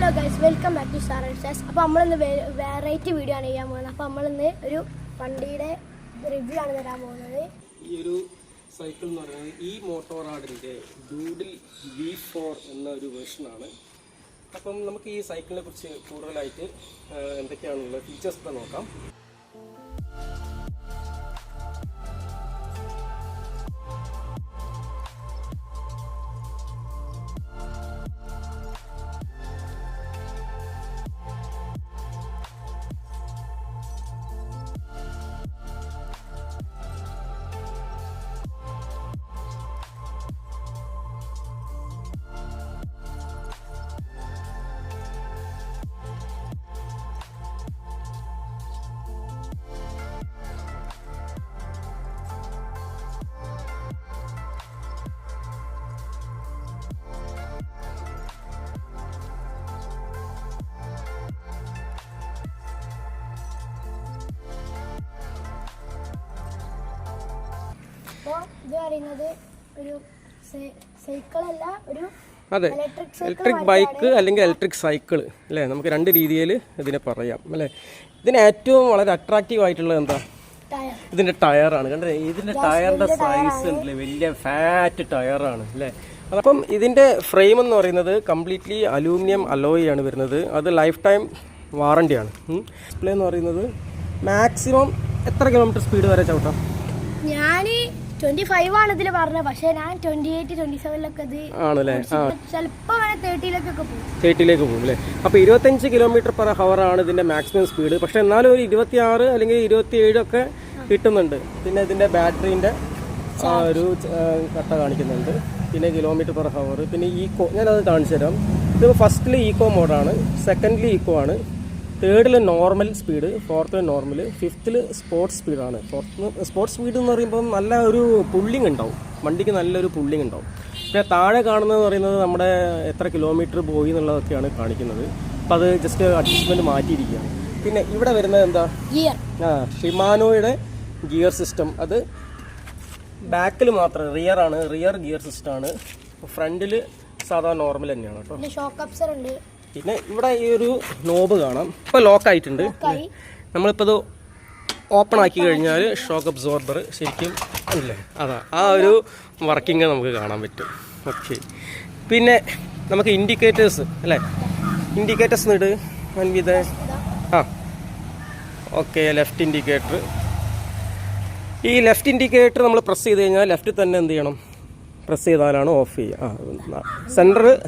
Hello guys, welcome back to Star and Stars. അപ്പോൾ നമ്മളിന്ന് variety video ആണ് ചെയ്യാൻ പോകുന്നത്. അപ്പോൾ നമ്മളിന്ന് ഒരു വണ്ടിയുടെ റിവ്യൂ ആണ് തരാൻ പോകുന്നത്. ഈ ഒരു സൈക്കിൾ എന്ന് പറയുന്നത് ഈ മോട്ടോറാഡിൻ്റെ ഡൂഡിൽ V4 എന്ന ഒരു വേർഷനാണ്. അപ്പം നമുക്ക് ഈ സൈക്കിളിനെ കുറിച്ച് കൂടുതലായിട്ട് എന്തൊക്കെയാണുള്ള ഫീച്ചേഴ്സ് നോക്കാം. അപ്പോൾ ഇത് പറയുന്നത് ഒരു സൈക്കിളല്ല, ഒരു അതെ, ഇലക്ട്രിക് ബൈക്ക് അല്ലെങ്കിൽ ഇലക്ട്രിക് സൈക്കിൾ അല്ലേ, നമുക്ക് രണ്ട് രീതിയിൽ ഇതിനെ പറയാം അല്ലേ. ഇതിന് ഏറ്റവും വളരെ അട്രാക്റ്റീവ് ആയിട്ടുള്ളത് എന്താ? ഇതിൻ്റെ ടയറാണ്. കണ്ടേ, ഇതിൻ്റെ ടയറിൻ്റെ സൈസ് ഉണ്ടല്ലേ, വലിയ ഫാറ്റ് ടയറാണ് അല്ലേ. അപ്പം ഇതിൻ്റെ ഫ്രെയിം എന്ന് പറയുന്നത് കംപ്ലീറ്റ്ലി അലൂമിനിയം അലോയ് ആണ് വരുന്നത്. അത് ലൈഫ് ടൈം വാറണ്ടിയാണ്. ഡിസ്പ്ലേ എന്ന് പറയുന്നത് മാക്സിമം എത്ര കിലോമീറ്റർ സ്പീഡ് വരെ ചവിട്ടാം? ഞാൻ 25 ആണ് ഇതിൽ പറഞ്ഞത്, പക്ഷേ ഞാൻ 28, 27 ഇത് ആണല്ലേ. ചിലപ്പോൾ 30 പോകും അല്ലേ. അപ്പോൾ 25 km/h ആണ് ഇതിൻ്റെ മാക്സിമം സ്പീഡ്. പക്ഷെ എന്നാലും ഒരു 26 അല്ലെങ്കിൽ 27 ഒക്കെ കിട്ടുന്നുണ്ട്. പിന്നെ ഇതിൻ്റെ ബാറ്ററീൻ്റെ ഒരു കട്ട കാണിക്കുന്നുണ്ട്. പിന്നെ km/h. പിന്നെ ഈക്കോ, ഞാനത് കാണിച്ചു തരാം. ഇത് ഫസ്റ്റിൽ ഈക്കോ മോഡാണ്, സെക്കൻഡിൽ ഈക്കോ ആണ്, തേർഡിൽ നോർമൽ സ്പീഡ്, ഫോർത്തിൽ നോർമൽ, ഫിഫ്ത്തിൽ സ്പോർട്സ് സ്പീഡാണ്. സ്പോർട്സ് സ്പീഡ് എന്ന് പറയുമ്പോൾ നല്ല ഒരു പുള്ളിങ് ഉണ്ടാവും, വണ്ടിക്ക് നല്ലൊരു പുള്ളിങ് ഉണ്ടാവും. പിന്നെ താഴെ കാണുന്നതെന്ന് പറയുന്നത് നമ്മുടെ എത്ര കിലോമീറ്റർ പോയി എന്നുള്ളതൊക്കെയാണ് കാണിക്കുന്നത്. അപ്പം അത് ജസ്റ്റ് അഡ്ജസ്റ്റ്മെൻറ്റ് മാറ്റിയിരിക്കുകയാണ്. പിന്നെ ഇവിടെ വരുന്നത് എന്താ? ഷിമാനോയുടെ ഗിയർ സിസ്റ്റം. അത് ബാക്കിൽ മാത്രം, റിയർ ആണ്, റിയർ ഗിയർ സിസ്റ്റമാണ്. ഫ്രണ്ടിൽ സാധാ നോർമൽ തന്നെയാണ് കേട്ടോ. ഷോക്ക് അബ്സർ ഉണ്ട്. പിന്നെ ഇവിടെ ഈ ഒരു നോബ് കാണാം, ഇപ്പോൾ ലോക്കായിട്ടുണ്ട്. നമ്മളിപ്പോൾ ഇത് ഓപ്പൺ ആക്കി കഴിഞ്ഞാൽ ഷോക്ക് അബ്സോർബർ ശരിക്കും അല്ലേ, അതാ ആ ഒരു വർക്കിംഗ് നമുക്ക് കാണാൻ പറ്റും. ഓക്കെ, പിന്നെ നമുക്ക് ഇൻഡിക്കേറ്റേഴ്സ് അല്ലേ, ഇൻഡിക്കേറ്റേഴ്സ് ഇട് വിത ഓക്കെ. ലെഫ്റ്റ് ഇൻഡിക്കേറ്റർ, ഈ ലെഫ്റ്റ് ഇൻഡിക്കേറ്റർ നമ്മൾ പ്രസ് ചെയ്ത് കഴിഞ്ഞാൽ ലെഫ്റ്റിൽ തന്നെ എന്ത് ചെയ്യണം, പ്രസ് ചെയ്താലാണ് ഓഫ് ചെയ്യുക.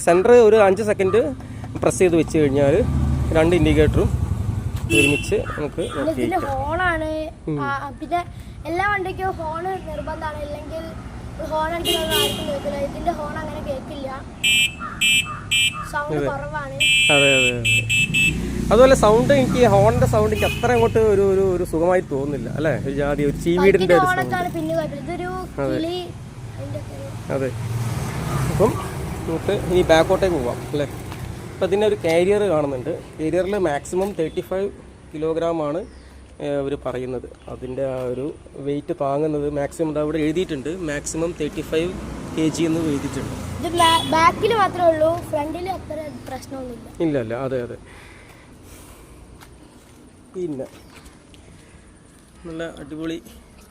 സെൻറ്റർ ഒരു 5 സെക്കൻഡ് പ്രസ് ചെയ്ത് വെച്ച് കഴിഞ്ഞാൽ രണ്ട് ഇൻഡിക്കേറ്ററും ഒരുമിച്ച് നമുക്ക് ഹോണാണ്. പിന്നെ എല്ലാ വണ്ടിക്കും ഹോണ് നിർബന്ധമാണ്, ഇല്ലെങ്കിൽ ഹോൺ അടിക്കുന്നത് ആർക്കും കേൾക്കില്ല. ഇതിന്റെ ഹോൺ അങ്ങനെ കേൾക്കില്ല, സൗണ്ട് കുറവാണ്. അതെ അതെ അതെ. അതുപോലെ സൗണ്ട്, എനിക്ക് ഹോണിന്റെ സൗണ്ട് എനിക്ക് അത്ര അങ്ങോട്ട് ഒരു ഒരു സുഖമായി തോന്നുന്നില്ല അല്ലേ. ഒരു ജാതി ഒരു ചീവീടിന്റെ പിന്നെ അതെ. അപ്പം നമുക്ക് ഇനി ബാക്കോട്ടേക്ക് പോവാം അല്ലേ. അപ്പം ഇതിൻ്റെ ഒരു കാരിയർ കാണുന്നുണ്ട്. കാരിയറിൽ മാക്സിമം 35 കിലോഗ്രാമാണ് അവർ പറയുന്നത്. അതിൻ്റെ ആ ഒരു വെയിറ്റ് താങ്ങുന്നത് മാക്സിമം അവിടെ എഴുതിയിട്ടുണ്ട്, മാക്സിമം 35 kg എന്ന് എഴുതിയിട്ടുണ്ട്. ബാക്കിൽ മാത്രമേ ഉള്ളൂ, ഫ്രണ്ടിൽ അത്ര പ്രശ്നമൊന്നുമില്ല. ഇല്ല അല്ല, അതെ അതെ. പിന്നെ നല്ല അടിപൊളി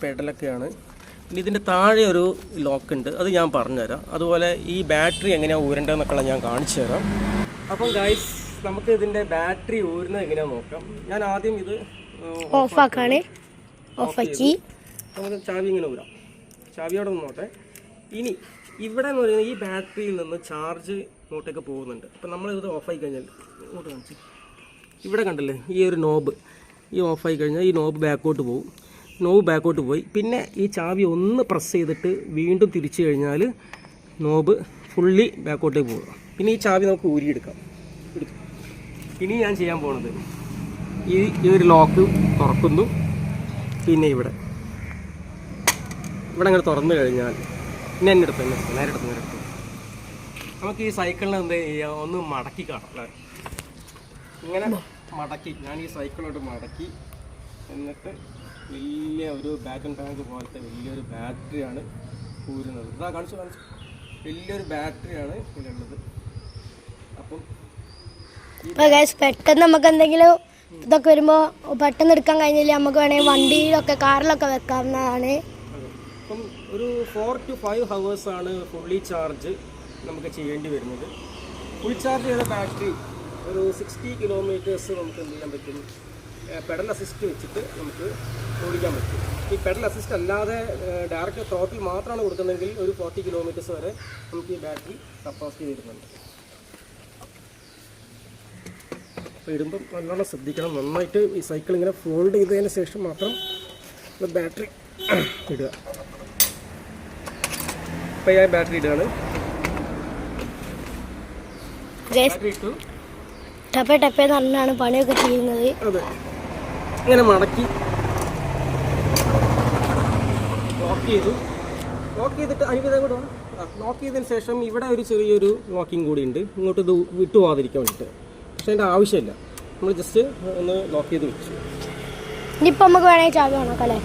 പെഡലൊക്കെയാണ്. പിന്നെ ഇതിൻ്റെ താഴെ ഒരു ലോക്ക് ഉണ്ട്, അത് ഞാൻ പറഞ്ഞുതരാം. അതുപോലെ ഈ ബാറ്ററി എങ്ങനെയാണ് ഊരേണ്ടതെന്നൊക്കെ ഞാൻ കാണിച്ചു തരാം. അപ്പം ഗൈസ്, നമുക്ക് ഇതിൻ്റെ ബാറ്ററി ഊരുന്നത് എങ്ങനെയാണെന്ന് നോക്കാം. ഞാൻ ആദ്യം ഇത് ഓഫാക്കി നമുക്ക് ചാവി ഇങ്ങനെ ഊരാം. ചാവിയോടെ നിന്നോട്ടെ. ഇനി ഇവിടെ എന്ന് പറയുന്നത് ഈ ബാറ്ററിയിൽ നിന്ന് ചാർജ് ഇങ്ങോട്ടേക്ക് പോകുന്നുണ്ട്. അപ്പം നമ്മളിത് ഓഫായി കഴിഞ്ഞാൽ ഇങ്ങോട്ട് കാണിച്ച്, ഇവിടെ കണ്ടല്ലേ ഈ ഒരു നോബ്, ഈ ഓഫായി കഴിഞ്ഞാൽ ഈ നോബ് ബാക്കോട്ട് പോകും. നോബ് ബാക്കോട്ട് പോയി. പിന്നെ ഈ ചാവി ഒന്ന് പ്രസ് ചെയ്തിട്ട് വീണ്ടും തിരിച്ചു കഴിഞ്ഞാൽ നോബ് ഫുള്ളി ബാക്കോട്ടേക്ക് പോകുക. പിന്നെ ഈ ചാവി നമുക്ക് ഊരിയെടുക്കാം. ഇനി ഞാൻ ചെയ്യാൻ പോണത് ഈ ഒരു ലോക്ക് തുറക്കുന്നു. പിന്നെ ഇവിടെ അങ്ങനെ തുറന്നു കഴിഞ്ഞാൽ പിന്നെ നേരെ എടുത്ത് നമുക്ക് ഈ സൈക്കിളിനെ എന്ത് ചെയ്യാം, ഒന്ന് മടക്കി കാണാം. ഇങ്ങനെ മടക്കി, ഞാൻ ഈ സൈക്കിളോട്ട് മടക്കി, എന്നിട്ട് വലിയ ഒരു ബാറ്ററി ടാങ്ക് പോലത്തെ വലിയൊരു ബാറ്ററിയാണ് ഊരുന്നത്. ഇതാ കാണിച്ചു വലിയൊരു ബാറ്ററിയാണ് ഇതിലുള്ളത്. അപ്പം അപ്പോൾ ഗൈസ് പെട്ടെന്ന് നമുക്ക് എന്തെങ്കിലും ഇതൊക്കെ വരുമ്പോൾ പെട്ടെന്ന് എടുക്കാൻ കഴിഞ്ഞില്ല നമുക്ക് വേണമെങ്കിൽ വണ്ടിയിലൊക്കെ കാറിലൊക്കെ വെക്കാവുന്നതാണ്. അപ്പം ഒരു 4 to 5 hours ആണ് ഫുള്ളി ചാർജ് നമുക്ക് ചെയ്യേണ്ടി വരുന്നത്. ഫുൾ ചാർജ് ചെയ്ത ബാറ്ററി ഒരു 60 കിലോമീറ്റേഴ്സ് നമുക്ക് എന്ത് ചെയ്യാൻ പറ്റും, പെഡൽ അസിസ്റ്റ് വെച്ചിട്ട് നമുക്ക് ഓടിക്കാൻ പറ്റും. ഈ പെഡൽ അസിസ്റ്റ് അല്ലാതെ ഡയറക്റ്റ് ത്രോട്ടിൽ മാത്രമാണ് കൊടുക്കുന്നതെങ്കിൽ ഒരു 40 കിലോമീറ്റേഴ്സ് വരെ നമുക്ക് ഈ ബാറ്ററി കപ്പാസിറ്റി വരുന്നുണ്ട്. അപ്പോൾ ഇടുമ്പം നല്ലോണം ശ്രദ്ധിക്കണം, നന്നായിട്ട് ഈ സൈക്കിൾ ഇങ്ങനെ ഫോൾഡ് ചെയ്തതിന് ശേഷം മാത്രം ബാറ്ററി ഇടുക. അപ്പോൾ ഞാൻ ബാറ്ററി ഇടുകയാണ്. ബാറ്ററി ഇട്ടു. ടപ്പേ ടപ്പേ എന്നാണ് പണിയൊക്കെ ചെയ്യുന്നത്. അതെ, ഇങ്ങനെ മടക്കി ലോക്ക് ചെയ്തു. ലോക്ക് ചെയ്തിട്ട് അനുവിധം കൂടെ ലോക്ക് ചെയ്തതിന് ശേഷം ഇവിടെ ഒരു ചെറിയൊരു ലോക്കിങ് കൂടി ഉണ്ട്, ഇങ്ങോട്ട് ഇത് വിട്ടു പോകാതിരിക്കാൻ വേണ്ടിയിട്ട്. പക്ഷേ അതിൻ്റെ ആവശ്യമില്ല, നമ്മൾ ജസ്റ്റ് ഒന്ന് ലോക്ക് ചെയ്ത് വെച്ചു. ഇനിയിപ്പോൾ നമുക്ക് വേണമെങ്കിൽ ചാവി വേണം അല്ലേ?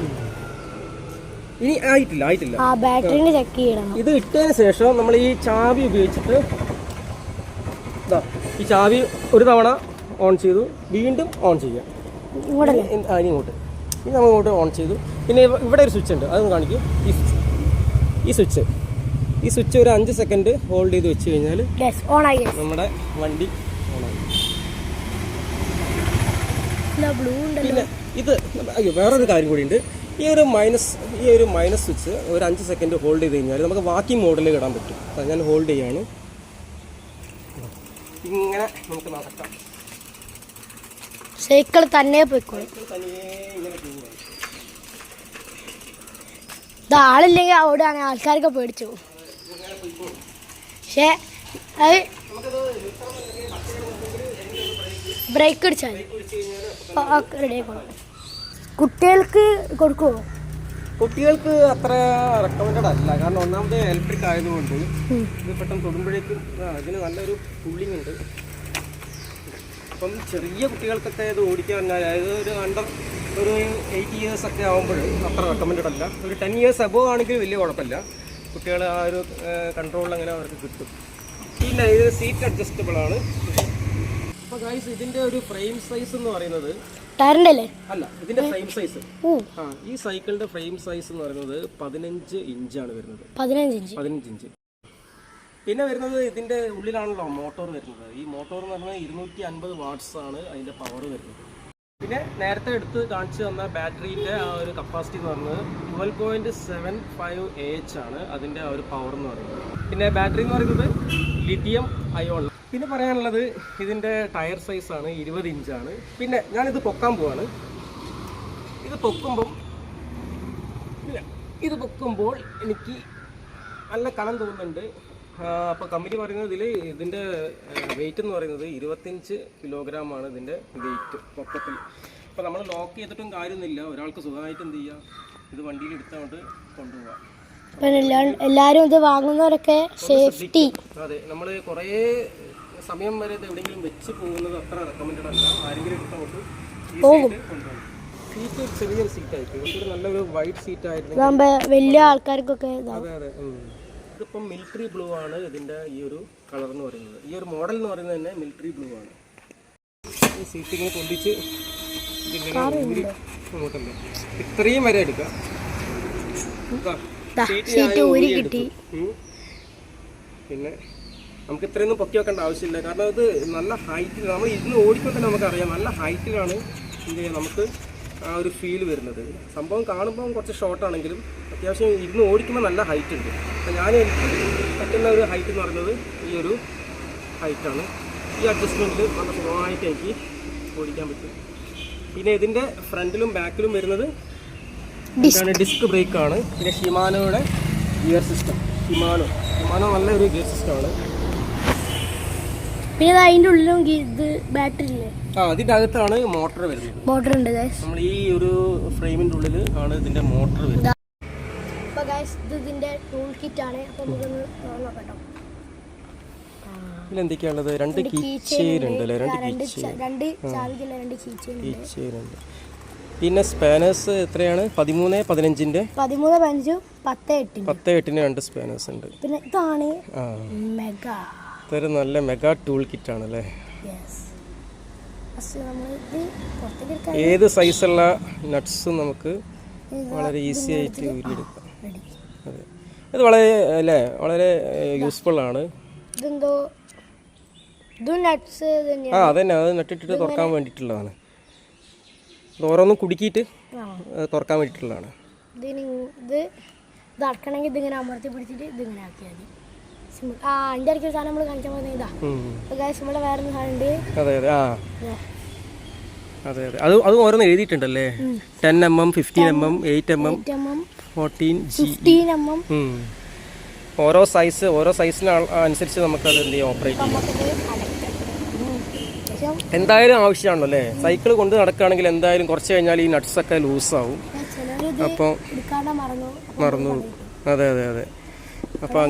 ഇനി ആയിട്ടില്ല. ആ ബാറ്ററിന് ചെക്ക് ചെയ്യണം. ഇത് ഇട്ടതിന് ശേഷം നമ്മൾ ഈ ചാവി ഉപയോഗിച്ചിട്ട് ഈ ചാവി ഒരു തവണ ഓൺ ചെയ്തു, വീണ്ടും ഓൺ ചെയ്യാം. ഇങ്ങോട്ട് ഇനി നമ്മൾ ഇങ്ങോട്ട് ഓൺ ചെയ്തു. പിന്നെ ഇവിടെ ഒരു സ്വിച്ച് ഉണ്ട്, അതൊന്ന് കാണിക്കും. ഈ സ്വിച്ച് ഒരു 5 സെക്കൻഡ് ഹോൾഡ് ചെയ്ത് വെച്ച് കഴിഞ്ഞാൽ നമ്മുടെ വണ്ടി ഓണായി. പിന്നെ ഇത് വേറൊരു കാര്യം കൂടി ഉണ്ട്. ഈ ഒരു മൈനസ് സ്വിച്ച് ഒരു 5 സെക്കൻഡ് ഹോൾഡ് ചെയ്ത് കഴിഞ്ഞാൽ നമുക്ക് ബാക്കി മോഡലിൽ ഇടാൻ പറ്റും. അത് ഞാൻ ഹോൾഡ് ചെയ്യാണ്. ഇങ്ങനെ നമുക്ക് നടക്കാം. സൈക്കിൾ തന്നെ പോയിക്കോളും. ഇത് ആളില്ലെങ്കിൽ അവിടെയാണ് ആൾക്കാരൊക്കെ പേടിച്ചു. പക്ഷേ അത് ബ്രേക്ക് അടിച്ചാൽ റെഡി ആയിക്കോളും. കുട്ടികൾക്ക് കൊടുക്കുമോ? കുട്ടികൾക്ക് അത്ര റെക്കമെൻഡഡ് അല്ല, കാരണം ഒന്നാമത് ഇലക്ട്രിക് ആയതുകൊണ്ട് ഇത് പെട്ടെന്ന് തൊടുമ്പോഴേക്കും ഇതിന് നല്ലൊരു കൂളിംഗ് ഉണ്ട്. അപ്പം ചെറിയ കുട്ടികൾക്കൊക്കെ ഇത് ഓടിക്കാൻ പറഞ്ഞാൽ അതായത് ഒരു 8 years ഒക്കെ ആകുമ്പോൾ അത്ര റെക്കമെൻഡഡ് അല്ല. ഒരു 10 years അബോവ് ആണെങ്കിൽ വലിയ കുഴപ്പമില്ല, കുട്ടികൾ ആ ഒരു കൺട്രോൾ അങ്ങനെ അവർക്ക് കിട്ടും. പിന്നെ ഇത് സീറ്റ് അഡ്ജസ്റ്റബിൾ ആണ്. അപ്പോൾ ഗൈസ് ഇതിൻ്റെ ഒരു ഫ്രെയിം സൈസ് എന്ന് പറയുന്നത് അല്ല, ഇതിന്റെ ഫ്രെയിം സൈസ് ഈ സൈക്കിളിന്റെ ഫ്രെയിം സൈസ് എന്ന് പറയുന്നത് 15 ഇഞ്ചാണ് വരുന്നത്. 15 ഇഞ്ച്. പിന്നെ വരുന്നത് ഇതിന്റെ ഉള്ളിലാണല്ലോ മോട്ടോർ വരുന്നത്. ഈ മോട്ടോർ എന്ന് പറഞ്ഞാൽ 250 വാട്ട്സ് ആണ് അതിന്റെ പവർ വരുന്നത്. പിന്നെ നേരത്തെ എടുത്ത് കാണിച്ചു തന്ന ബാറ്ററിന്റെ ആ ഒരു കപ്പാസിറ്റി എന്ന് പറയുന്നത് 12.75 AH ആണ് അതിന്റെ ആ ഒരു പവർ എന്ന് പറയുന്നത്. പിന്നെ ബാറ്ററി എന്ന് പറയുന്നത് ലിഥിയം അയോൺ. പിന്നെ പറയാനുള്ളത് ഇതിൻ്റെ ടയർ സൈസാണ് 20 ഇഞ്ചാണ്. പിന്നെ ഞാനിത് പൊക്കാൻ പോവാണ്. ഇത് പൊക്കുമ്പോൾ എനിക്ക് നല്ല കനം തോന്നുന്നുണ്ട്. അപ്പോൾ കമ്പനി പറയുന്നത് ഇതിൻ്റെ വെയിറ്റ് എന്ന് പറയുന്നത് 25 കിലോഗ്രാമാണ് ഇതിൻ്റെ വെയിറ്റ് പൊക്കത്തിൽ. അപ്പോൾ നമ്മൾ ലോക്ക് ചെയ്തിട്ടും കാര്യമൊന്നുമില്ല, ഒരാൾക്ക് സുഖമായിട്ട് എന്ത് ചെയ്യുക, ഇത് വണ്ടിയിൽ എടുത്തുകൊണ്ട് കൊണ്ടുപോകാം. എല്ലാവരും ഇത് വാങ്ങുന്നവരൊക്കെ സേഫ്റ്റി. അതെ, നമ്മൾ കുറേ സമയം വരെ ഇത് എവിടെയെങ്കിലും വെച്ച് പോകുന്നത് അത്ര റെക്കമെൻഡഡ് അല്ല. ആരെങ്കിലും എടുത്തോട്ട് സീറ്റ് ചെറിയൊരു സീറ്റായിരിക്കും, ഒരു നല്ലൊരു വൈറ്റ് സീറ്റ് ആയിരുന്നു വലിയ ആൾക്കാർക്കൊക്കെ. അതെ. ഇതിപ്പം മിലിറ്ററി ബ്ലൂ ആണ് ഇതിൻ്റെ ഈ ഒരു കളർ എന്ന് പറയുന്നത്. ഈ ഒരു മോഡൽ എന്ന് പറയുന്നത് തന്നെ മിലിറ്ററി ബ്ലൂ ആണ്. ഈ സീറ്റ് ഇങ്ങനെ പൊന്തിച്ച് അങ്ങോട്ടല്ല ഇത്രയും വരെ എടുക്കാം. പിന്നെ നമുക്ക് ഇത്രയൊന്നും പൊക്കി വെക്കേണ്ട ആവശ്യമില്ല, കാരണം ഇത് നല്ല ഹൈറ്റിൽ നമ്മൾ ഇരുന്ന് ഓടിക്കുമ്പോൾ തന്നെ നമുക്കറിയാം നല്ല ഹൈറ്റിലാണ് നമുക്ക് ആ ഒരു ഫീൽ വരുന്നത്. സംഭവം കാണുമ്പോൾ കുറച്ച് ഷോർട്ടാണെങ്കിലും അത്യാവശ്യം ഇരുന്ന് ഓടിക്കുമ്പോൾ നല്ല ഹൈറ്റ് ഉണ്ട്. അപ്പോൾ ഞാൻ എനിക്ക് പറ്റുന്ന ഒരു ഹൈറ്റ് എന്ന് പറയുന്നത് ഈ ഒരു ഹൈറ്റാണ്. ഈ അഡ്ജസ്റ്റ്മെൻറ്റിൽ നല്ല സുഖമായിട്ട് എനിക്ക് ഓടിക്കാൻ പറ്റും. പിന്നെ ഇതിൻ്റെ ഫ്രണ്ടിലും ബാക്കിലും വരുന്നത് ഡിസ്ക് ബ്രേക്കാണ്. പിന്നെ ഷിമാനോയുടെ ഗിയർ സിസ്റ്റം. ഷിമാനോ നല്ലൊരു ഗിയർ സിസ്റ്റമാണ്. പിന്നെ അതിൻ്റെ ഉള്ളിലും ഇത് ബാറ്ററി ഇല്ലേ? അതിൻ്റെ അകത്താണ് മോട്ടർ വരുന്നത്. മോട്ടർ ഉണ്ട് നമ്മൾ ഈ ഒരു ഫ്രെയിമിൻ്റെ ഉള്ളിൽ ആണ് ഇതിൻ്റെ മോട്ടർ വരുന്നത്. അപ്പോൾ ഗൈസ് ഇത് ഇതിൻ്റെ ടൂൾ കിറ്റ് ആണ്. അപ്പോൾ നമുക്കൊന്ന് നോക്കാം. ഇതിൽ എന്തൊക്കെയാണുള്ളത്? 2 കീ ചെയിൻ ഉണ്ട് അല്ലേ? 2 ചാവിക്കുള്ള 2 കീ ചെയിൻ ഉണ്ട്. പിന്നെ സ്പാനേഴ്സ് എത്രയാണ്? 13, 15ന്റെ 13, 15, 10, 8 2 സ്പാനേഴ്സ് ഉണ്ട്. പിന്നെ ഇതാണ് മെഗാ. ഇതൊരു നല്ല മെഗാ ടൂൾ കിറ്റ് ആണല്ലേ. ഏത് സൈസുള്ള നട്ട്സും നമുക്ക് വളരെ ഈസി ആയിട്ട് ഊരിയെടുക്കാം. അതെ, ഇത് വളരെ അല്ലേ വളരെ യൂസ്ഫുൾ ആണ്. അതന്നെ, അത് നട്ടിട്ടിട്ട് തുറക്കാൻ വേണ്ടിയിട്ടുള്ളതാണ്. ഓരോന്നും കുടുക്കിയിട്ട് തുറക്കാൻ വേണ്ടിയിട്ടുള്ളതാണ്. ഇതിങ്ങനെ അമർത്തി പിടിച്ചിട്ട് ഇതിങ്ങനെ ആക്കിയാൽ മതി. അതിൻ്റെ ഇടയ്ക്ക് ഒരു സാധനം നമ്മൾ കാണിച്ചാൽ മതി. ഇതാ ഇവിടെ വേറെ സാധനം. അതെ അതെ, അതെ അതെ, അത് ഓരോന്ന് എഴുതിയിട്ടുണ്ടല്ലേ. 10 mm, 15 mm, 8 mm, 14 mm. ഓരോ സൈസിന് അനുസരിച്ച് നമുക്ക് അത് എന്ത് ചെയ്യാം, ഓപ്പറേറ്റ് ചെയ്യാം. എന്തായാലും ആവശ്യമാണല്ലോ അല്ലേ. സൈക്കിൾ കൊണ്ട് നടക്കുകയാണെങ്കിൽ എന്തായാലും കുറച്ച് കഴിഞ്ഞാൽ ഈ നട്ട്സ് ഒക്കെ ലൂസാവും. അപ്പോൾ മറന്നു. അതെ അതെ അതെ. അപ്പോൾ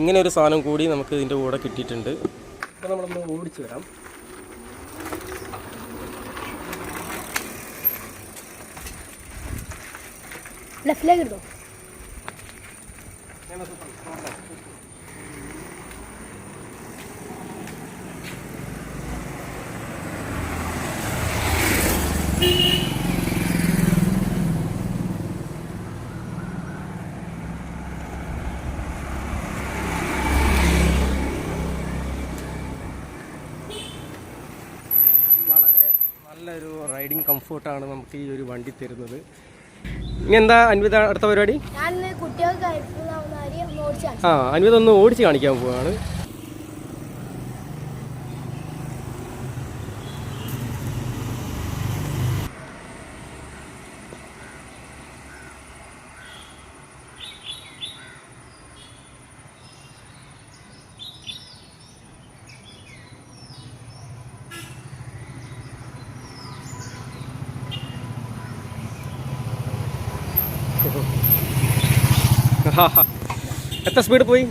ഇങ്ങനെ ഒരു സാധനം കൂടി നമുക്ക് ഇതിൻ്റെ കൂടെ കിട്ടിയിട്ടുണ്ട്. അപ്പോൾ നമ്മളൊന്ന് ഓടിച്ചു വരാം. ലെഫ്റ്റിലേക്ക് എടുത്തോ. വളരെ നല്ലൊരു റൈഡിങ് കംഫോർട്ടാണ് നമുക്ക് ഈ ഒരു വണ്ടി തരുന്നത്. ഇനി എന്താ അൻവിത അടുത്ത പരിപാടി? അൻവിത ഒന്ന് ഓടിച്ച് കാണിക്കാൻ പോവാണ്. എത്ര സ്പീഡ് പോയി?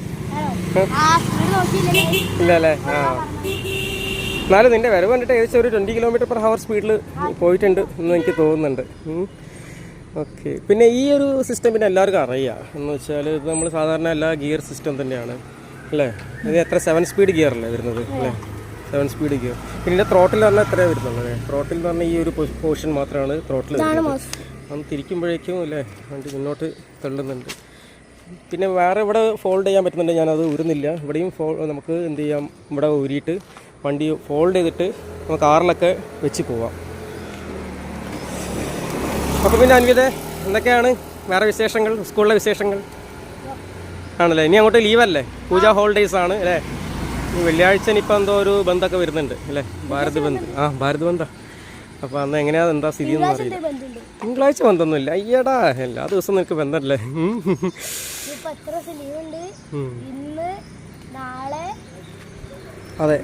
ഇല്ല അല്ലേ. എന്നാലും നിന്റെ വരവ് കണ്ടിട്ട് ഏകദേശം ഒരു 20 km/h സ്പീഡിൽ പോയിട്ടുണ്ട് എന്ന് എനിക്ക് തോന്നുന്നുണ്ട്. ഓക്കെ, പിന്നെ ഈ ഒരു സിസ്റ്റം പിന്നെ എല്ലാവർക്കും അറിയാം. എന്ന് വെച്ചാൽ ഇത് നമ്മൾ സാധാരണ എല്ലാ ഗിയർ സിസ്റ്റം തന്നെയാണ് അല്ലേ. ഇത് എത്ര 7 സ്പീഡ് ഗിയർ അല്ലേ വരുന്നത് അല്ലേ? 7 സ്പീഡ് ഗിയർ. പിന്നെ ത്രോട്ടിൽ പറഞ്ഞാൽ എത്രയാണ് വരുന്നുള്ളൂ അല്ലേ? ത്രോട്ടിൽ എന്ന് പറഞ്ഞാൽ ഈ ഒരു പോർഷൻ മാത്രമാണ് ത്രോട്ടിൽ വരുന്നത്. അന്ന് തിരിക്കുമ്പോഴേക്കും അല്ലേ വണ്ടി മുന്നോട്ട് തള്ളുന്നുണ്ട്. പിന്നെ വേറെ ഇവിടെ ഫോൾഡ് ചെയ്യാൻ പറ്റുന്നുണ്ട്, ഞാനത് ഊരുന്നില്ല. ഇവിടെയും നമുക്ക് എന്ത് ചെയ്യാം, ഇവിടെ ഊരിയിട്ട് വണ്ടി ഫോൾഡ് ചെയ്തിട്ട് നമുക്ക് കാറിലൊക്കെ വെച്ച് പോവാം. അപ്പോൾ പിന്നെ അൻവിത എന്തൊക്കെയാണ് വേറെ വിശേഷങ്ങൾ, സ്കൂളിലെ വിശേഷങ്ങൾ ആണല്ലേ? ഇനി അങ്ങോട്ട് ലീവല്ലേ, പൂജ ഹോളിഡേയ്സ് ആണ് അല്ലേ? വെള്ളിയാഴ്ച ഇനിയിപ്പോൾ എന്തോ ഒരു ബന്ധമൊക്കെ വരുന്നുണ്ട് അല്ലേ, ഭാരത് ബന്ദ്. ഭാരത് ബന്ധാ. അപ്പോൾ അന്ന് എങ്ങനെയാ എന്താ സ്ഥിതി ഒന്നും അറിയില്ല. തിങ്കളാഴ്ച ബന്ധമൊന്നുമില്ല. അയ്യടാ, എല്ലാ ദിവസവും നിനക്ക് ബന്ധമല്ലേ. അതെ,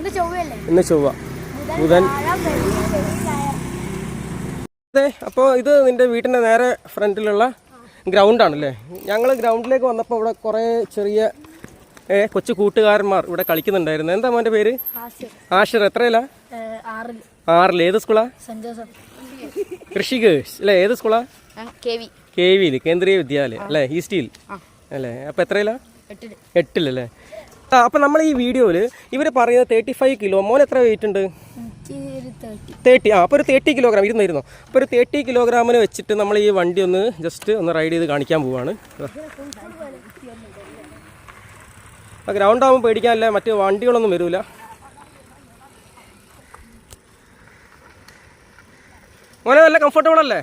ഇന്ന് ചൊവ്വ, ബുധൻ. അതെ, അപ്പോൾ ഇത് നിൻ്റെ വീട്ടിൻ്റെ നേരെ ഫ്രണ്ടിലുള്ള ഗ്രൗണ്ടാണല്ലേ. ഞങ്ങൾ ഗ്രൗണ്ടിലേക്ക് വന്നപ്പോൾ ഇവിടെ കുറേ ചെറിയ കൊച്ചു കൂട്ടുകാരന്മാർ ഇവിടെ കളിക്കുന്നുണ്ടായിരുന്നു. എന്താ മോൻ്റെ പേര്? ആഷിർ. എത്രയിലാ? 6. ഏത് സ്കൂളാ? ഋഷികേഷ് അല്ലേ? ഏത് സ്കൂളാ? KV കേന്ദ്രീയ വിദ്യാലയം അല്ലേ, ഈസ്റ്റിൽ അല്ലേ? അപ്പോൾ എത്രയിലാ? 8 അല്ലേ? അപ്പം നമ്മൾ ഈ വീഡിയോയിൽ ഇവർ പറയുന്നത് 35 കിലോ. മോൻ എത്ര വെയിറ്റ് ഉണ്ട്? 30. അപ്പോൾ ഒരു 30 കിലോഗ്രാം ഇരുന്നോ. അപ്പോൾ ഒരു 30 കിലോഗ്രാമിന് വെച്ചിട്ട് നമ്മൾ ഈ വണ്ടി ഒന്ന് ജസ്റ്റ് ഒന്ന് റൈഡ് ചെയ്ത് കാണിക്കാൻ പോവാണ്. ഗ്രൗണ്ട് ആകുമ്പോൾ പേടിക്കാനില്ല, മറ്റ് വണ്ടികളൊന്നും വരില്ല. മോനെ നല്ല കംഫർട്ടബിൾ അല്ലേ?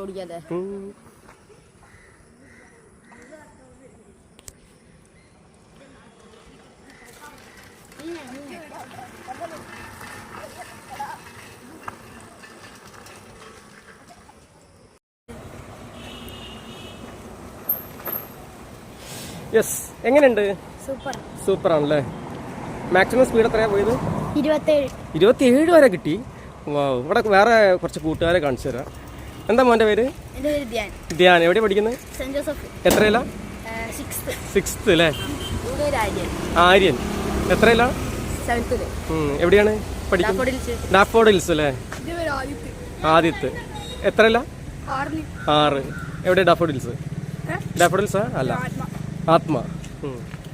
ഓടിക്കാതെ യെസ്. എങ്ങനെയുണ്ട്? സൂപ്പർ ആണല്ലേ. മാക്സിമം സ്പീഡ് എത്രയാണ് പോയത്? 27 വരെ കിട്ടി. വാവ്. ഇവിടെ വേറെ കുറച്ച് കൂട്ടുകാരെ കാണിച്ചു തരാം. എന്താ മോൻ്റെ പേര്? ധ്യാൻ. എവിടെ പഠിക്കുന്നത്? എത്രയില്ല? 6th അല്ലേ? ആര്യൻ. എത്രയില്ല? 7th. എവിടെയാണ് പഠിക്കുന്നത്? ഡാഫോഡിൽസ് അല്ലേ? ആദിത്ത്. എത്രയില്ല? 6. എവിടെ ഡാഫോഡിൽസ്? ഡാഫോഡിൽസാ? അല്ല, ആത്മ.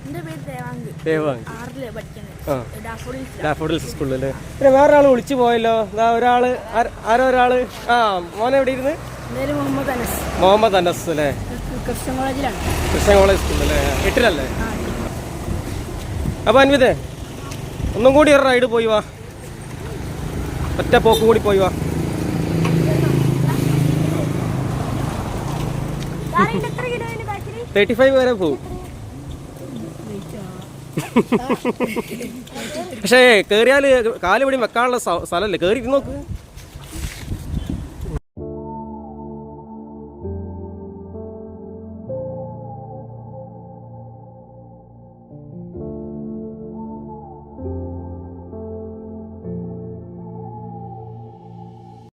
എൻ്റെ പേര് ദേവാങ്ക്. ദേവാങ്ക്. 6ല് പഠിക്കുന്നത്. ആ, ഡാഫോഡിൽസ്. ഡാഫോഡിൽസ് സ്കൂളിലല്ലേ. പിന്നെ വേറൊരാൾ വിളിച്ചു പോയല്ലോ. ഒരാള് ആരോ ഒരാള്. ആ, മോനെ എവിടെ ഇരുന്ന്? പേര് മുഹമ്മദ് അനസ്. മുഹമ്മദ് അനസ് അല്ലേ? ക്രിസ്ത്യൻ കോളേജിലാണ്. ക്രിസ്ത്യൻ കോളേജ് സ്കൂളിലല്ലേ? 8-ലല്ലേ? അപ്പൊ അൻവിതേ, ഒന്നും കൂടി ഒരു റൈഡ് പോയി വാ, ഒറ്റ പോക്കും കൂടി പോയി വാ. 35 വരെ പോവും. പക്ഷേ കേറിയാല് കാല് പിടി വെക്കാനുള്ള സ്ഥലമല്ലേ, കേറി നോക്ക്.